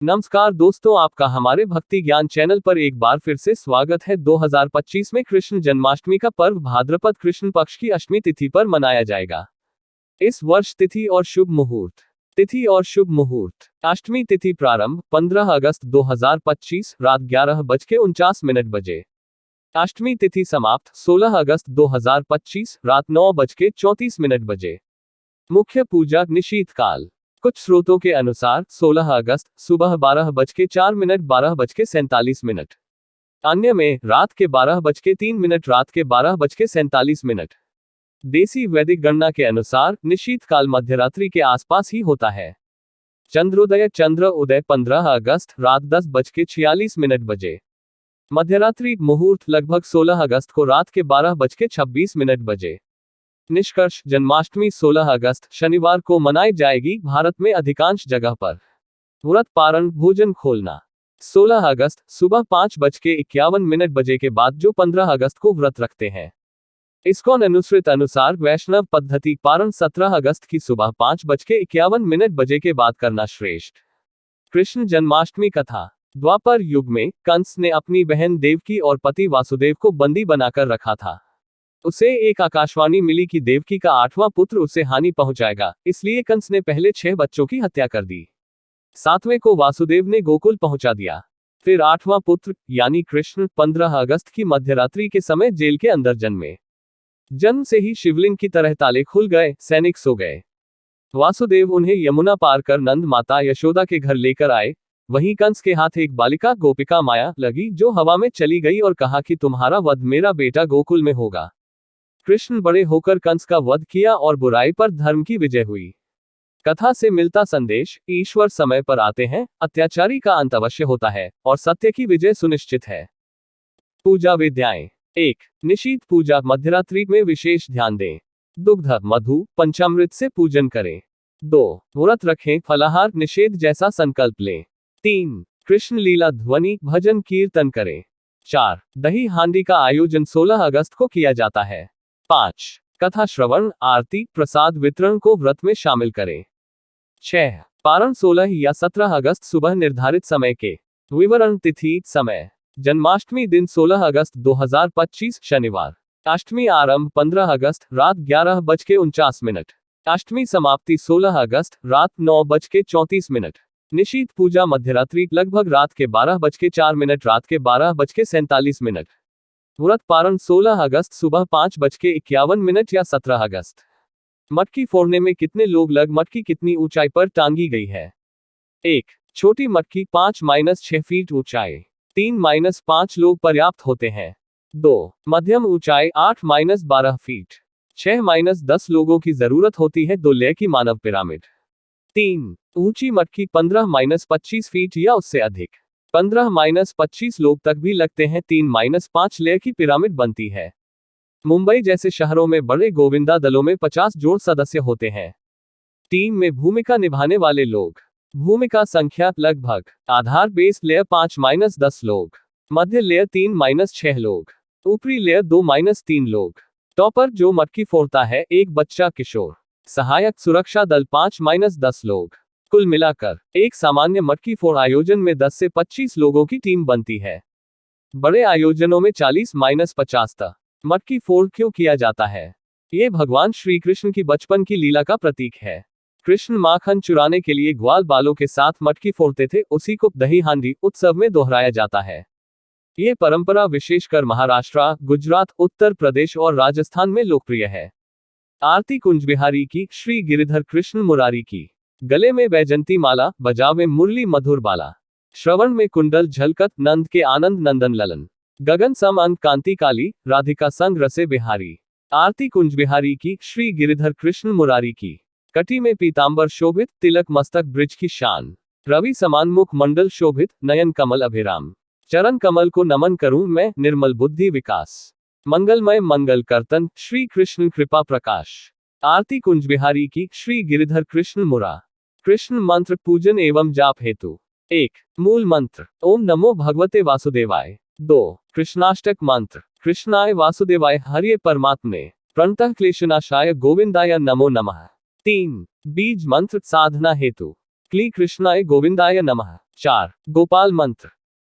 नमस्कार दोस्तों, आपका हमारे भक्ति ज्ञान चैनल पर एक बार फिर से स्वागत है। 2025 में कृष्ण जन्माष्टमी का पर्व भाद्रपद कृष्ण पक्ष की अष्टमी तिथि पर मनाया जाएगा। इस वर्ष तिथि और शुभ मुहूर्त अष्टमी तिथि प्रारंभ 15 अगस्त 2025 रात 11:49 बजे। अष्टमी तिथि समाप्त 16 अगस्त 2025 रात 9:34 बजे। मुख्य पूजा निशीत काल। कुछ स्रोतों के अनुसार 16 अगस्त सुबह 12:04 12:47। अन्य में रात के 12:03 रात के 12:47। देसी वैदिक गणना के अनुसार निशीत काल मध्यरात्रि के आसपास ही होता है। चंद्रोदय चंद्र उदय 15 अगस्त रात 10:46 बजे। मध्यरात्रि मुहूर्त लगभग 16 अगस्त को रात के 12:26 बजे। निष्कर्ष, जन्माष्टमी 16 अगस्त शनिवार को मनाई जाएगी। भारत में अधिकांश जगह पर व्रत पारण भोजन खोलना 16 अगस्त सुबह 5:51 बजे के बाद जो 15 अगस्त को व्रत रखते हैं। इस्कॉन अनुसृत अनुसार वैष्णव पद्धति पारण 17 अगस्त की सुबह 5:51 बजे के बाद करना श्रेष्ठ। कृष्ण जन्माष्टमी कथा। द्वापर युग में कंस ने अपनी बहन देवकी और पति वासुदेव को बंदी बनाकर रखा था। उसे एक आकाशवाणी मिली कि देवकी का 8वां पुत्र उसे हानि पहुंचाएगा, इसलिए कंस ने पहले 6 बच्चों की हत्या कर दी। 7वें को वासुदेव ने गोकुल पहुंचा दिया। फिर 8वां पुत्र यानी कृष्ण 15 अगस्त की मध्यरात्रि के समय जेल के अंदर जन्मे। जन्म से ही शिवलिंग की तरह ताले खुल गए, सैनिक सो गए। वासुदेव उन्हें यमुना पार कर नंद माता यशोदा के घर लेकर आए। वहीं कंस के हाथ एक बालिका गोपिका माया लगी जो हवा में चली गई और कहा कि तुम्हारा वध मेरा बेटा गोकुल में होगा। कृष्ण बड़े होकर कंस का वध किया और बुराई पर धर्म की विजय हुई। कथा से मिलता संदेश, ईश्वर समय पर आते हैं, अत्याचारी का अंत अवश्य होता है और सत्य की विजय सुनिश्चित है। पूजा विधियाएं। 1. निशीत पूजा मध्यरात्रि में विशेष ध्यान दें। दुग्ध मधु पंचामृत से पूजन करें। 2. व्रत रखें, फलाहार निषेध जैसा संकल्प लें। 3. कृष्ण लीला ध्वनि भजन कीर्तन करें। 4. दही हांडी का आयोजन 16 अगस्त को किया जाता है। 5. कथा श्रवण आरती प्रसाद वितरण को व्रत में शामिल करें। 6. पारण 16 या 17 अगस्त सुबह निर्धारित समय के। विवरण तिथि समय। जन्माष्टमी दिन 16 अगस्त 2025 शनिवार। अष्टमी आरंभ 15 अगस्त रात 11:49। अष्टमी समाप्ति 16 अगस्त रात 9:34। निशीत पूजा मध्यरात्रि लगभग रात के 12:04 रात के 12:47। व्रत पारण 16 अगस्त सुबह 5:51 या 17 अगस्त। मटकी फोड़ने में कितने लोग लग मटकी कितनी ऊंचाई पर टांगी गई है। 1. छोटी मटकी 5-6 फीट ऊंचाई। 3-5 लोग पर्याप्त होते हैं। 2. मध्यम ऊंचाई 8-12 फीट। 6-10 लोगों की जरूरत होती है। 2 लेयर की मानव पिरामिड। 3. ऊंची मटकी 15-25 फीट या उससे अधिक। 15-25 लोग तक भी लगते हैं। 3-5 लेयर की पिरामिड बनती है। मुंबई जैसे शहरों में बड़े गोविंदा दलों में 50 जोड़ सदस्य होते हैं। टीम में भूमिका निभाने वाले लोग। भूमिका संख्या लगभग। आधार बेस लेयर 5-10 लोग। मध्य लेयर 3-6 लोग। ऊपरी लेयर 2-3 लोग। टॉपर जो मटकी फोड़ता है एक बच्चा किशोर। सहायक सुरक्षा दल 5-10 लोग। कुल मिलाकर एक सामान्य मटकी फोड़ आयोजन में 10 से 25 लोगों की टीम बनती है। बड़े आयोजनों में 40-50 तक। मटकी फोड़ क्यों किया जाता है? ये भगवान श्री कृष्ण की बचपन की लीला का प्रतीक है। कृष्ण माखन चुराने के लिए ग्वाल बालों के साथ मटकी फोड़ते थे, उसी को दही हांडी उत्सव में दोहराया जाता है। ये परंपरा विशेषकर महाराष्ट्र, गुजरात, उत्तर प्रदेश और राजस्थान में लोकप्रिय है। आरती कुंज बिहारी की, श्री गिरिधर कृष्ण मुरारी की। गले में बैजंती माला, बजावे मुरली मधुर बाला। श्रवण में कुंडल झलकत, नंद के आनंद नंदन ललन। गगन सम अंक कांति काली, राधिका संग रसे बिहारी। आरती कुंज बिहारी की, श्री गिरिधर कृष्ण मुरारी की। कटी में पीतांबर शोभित, तिलक मस्तक ब्रिज की शान। रवि समान मुख मंडल शोभित, नयन कमल अभिराम। चरण कमल को नमन करूं मैं, निर्मल बुद्धि विकास। मंगलमय मंगल कर्तन, श्री कृष्ण कृपा प्रकाश। आरती कुंज बिहारी की, श्री गिरिधर कृष्ण मुरा। कृष्ण मंत्र पूजन एवं जाप हेतु। 1. मूल मंत्र ओम नमो भगवते वासुदेवाय। 2. कृष्णाष्टक मंत्र कृष्णाय वासुदेवाय हरिये परमात्मे प्रणतः क्लेशनाशाय गोविंदाय नमो नमः। 3. बीज मंत्र साधना हेतु। क्ली कृष्णाय गोविंदाय नमः। 4 गोपाल मंत्र।